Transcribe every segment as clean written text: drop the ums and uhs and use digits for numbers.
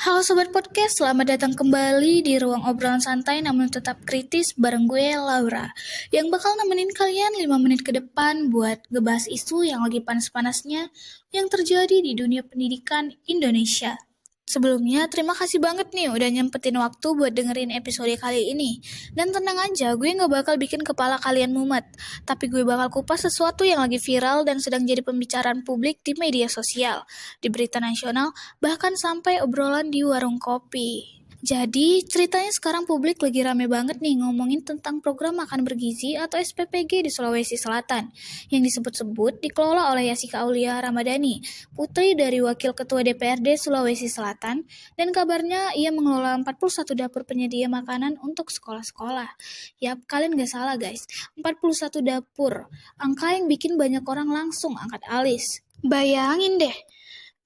Halo Sobat Podcast, selamat datang kembali di ruang obrolan santai namun tetap kritis bareng gue, Laura, yang bakal nemenin kalian 5 menit ke depan buat ngebahas isu yang lagi panas-panasnya yang terjadi di dunia pendidikan Indonesia. Sebelumnya, terima kasih banget nih udah nyempetin waktu buat dengerin episode kali ini. Dan tenang aja, gue gak bakal bikin kepala kalian mumet. Tapi gue bakal kupas sesuatu yang lagi viral dan sedang jadi pembicaraan publik di media sosial, di berita nasional, bahkan sampai obrolan di warung kopi. Jadi, ceritanya sekarang publik lagi rame banget nih ngomongin tentang program makan bergizi atau SPPG di Sulawesi Selatan, yang disebut-sebut dikelola oleh Yasika Aulia Ramadhani, putri dari Wakil Ketua DPRD Sulawesi Selatan, dan kabarnya ia mengelola 41 dapur penyedia makanan untuk sekolah-sekolah. Yap, kalian gak salah guys, 41 dapur, angka yang bikin banyak orang langsung angkat alis. Bayangin deh,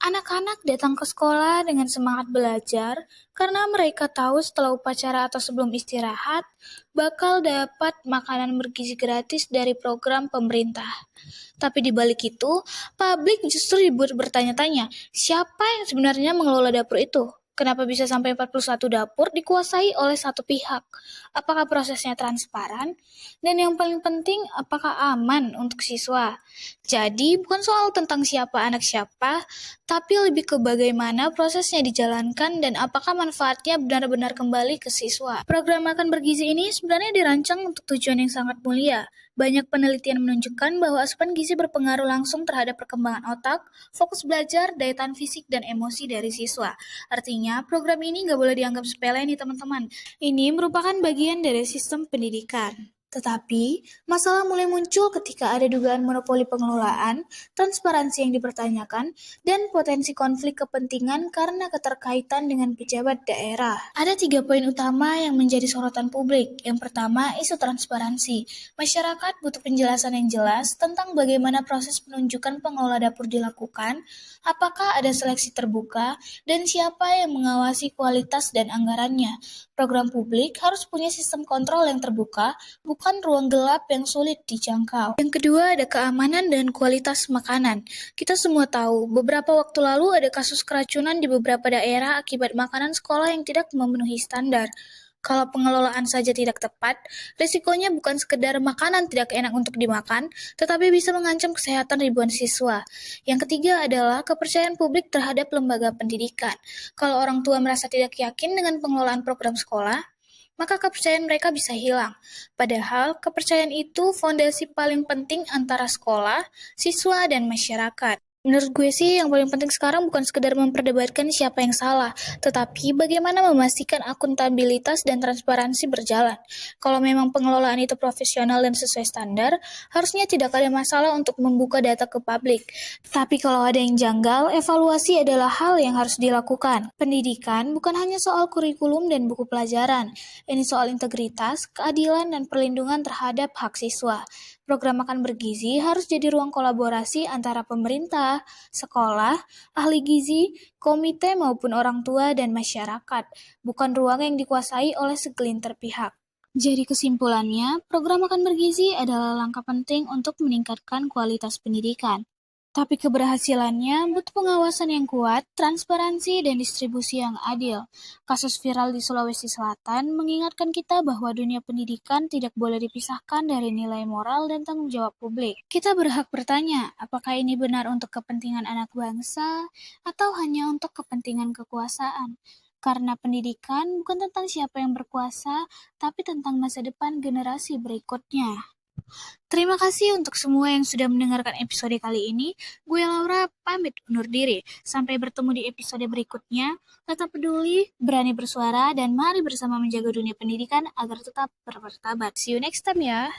anak-anak datang ke sekolah dengan semangat belajar karena mereka tahu setelah upacara atau sebelum istirahat bakal dapat makanan bergizi gratis dari program pemerintah. Tapi di balik itu, publik justru dibuat bertanya-tanya, siapa yang sebenarnya mengelola dapur itu? Kenapa bisa sampai 41 dapur dikuasai oleh satu pihak? Apakah prosesnya transparan? Dan yang paling penting, apakah aman untuk siswa? Jadi, bukan soal tentang siapa anak siapa, tapi lebih ke bagaimana prosesnya dijalankan dan apakah manfaatnya benar-benar kembali ke siswa. Program makan bergizi ini sebenarnya dirancang untuk tujuan yang sangat mulia. Banyak penelitian menunjukkan bahwa asupan gizi berpengaruh langsung terhadap perkembangan otak, fokus belajar, daya tahan fisik, dan emosi dari siswa. Artinya, program ini nggak boleh dianggap sepele nih teman-teman. Ini merupakan bagian dari sistem pendidikan. Tetapi, masalah mulai muncul ketika ada dugaan monopoli pengelolaan, transparansi yang dipertanyakan, dan potensi konflik kepentingan karena keterkaitan dengan pejabat daerah. Ada 3 poin utama yang menjadi sorotan publik. Yang pertama, isu transparansi. Masyarakat butuh penjelasan yang jelas tentang bagaimana proses penunjukan pengelola dapur dilakukan, apakah ada seleksi terbuka, dan siapa yang mengawasi kualitas dan anggarannya. Program publik harus punya sistem kontrol yang terbuka, bukan ruang gelap yang sulit dijangkau. Yang kedua ada keamanan dan kualitas makanan. Kita semua tahu, beberapa waktu lalu ada kasus keracunan di beberapa daerah akibat makanan sekolah yang tidak memenuhi standar. Kalau pengelolaan saja tidak tepat, risikonya bukan sekedar makanan tidak enak untuk dimakan, tetapi bisa mengancam kesehatan ribuan siswa. Yang ketiga adalah kepercayaan publik terhadap lembaga pendidikan. Kalau orang tua merasa tidak yakin dengan pengelolaan program sekolah, maka kepercayaan mereka bisa hilang. Padahal, kepercayaan itu fondasi paling penting antara sekolah, siswa, dan masyarakat. Menurut gue sih yang paling penting sekarang bukan sekedar memperdebatkan siapa yang salah, tetapi bagaimana memastikan akuntabilitas dan transparansi berjalan. Kalau memang pengelolaan itu profesional dan sesuai standar, harusnya tidak ada masalah untuk membuka data ke publik. Tapi kalau ada yang janggal, evaluasi adalah hal yang harus dilakukan. Pendidikan bukan hanya soal kurikulum dan buku pelajaran. Ini soal integritas, keadilan, dan perlindungan terhadap hak siswa. Program makan bergizi harus jadi ruang kolaborasi antara pemerintah, sekolah, ahli gizi, komite maupun orang tua dan masyarakat, bukan ruang yang dikuasai oleh segelintir pihak. Jadi kesimpulannya, program makan bergizi adalah langkah penting untuk meningkatkan kualitas pendidikan. Tapi keberhasilannya butuh pengawasan yang kuat, transparansi, dan distribusi yang adil. Kasus viral di Sulawesi Selatan mengingatkan kita bahwa dunia pendidikan tidak boleh dipisahkan dari nilai moral dan tanggung jawab publik. Kita berhak bertanya, apakah ini benar untuk kepentingan anak bangsa atau hanya untuk kepentingan kekuasaan? Karena pendidikan bukan tentang siapa yang berkuasa, tapi tentang masa depan generasi berikutnya. Terima kasih untuk semua yang sudah mendengarkan episode kali ini. Gue Laura pamit undur diri. Sampai bertemu di episode berikutnya. Tetap peduli, berani bersuara, dan mari bersama menjaga dunia pendidikan agar tetap bermartabat. See you next time ya.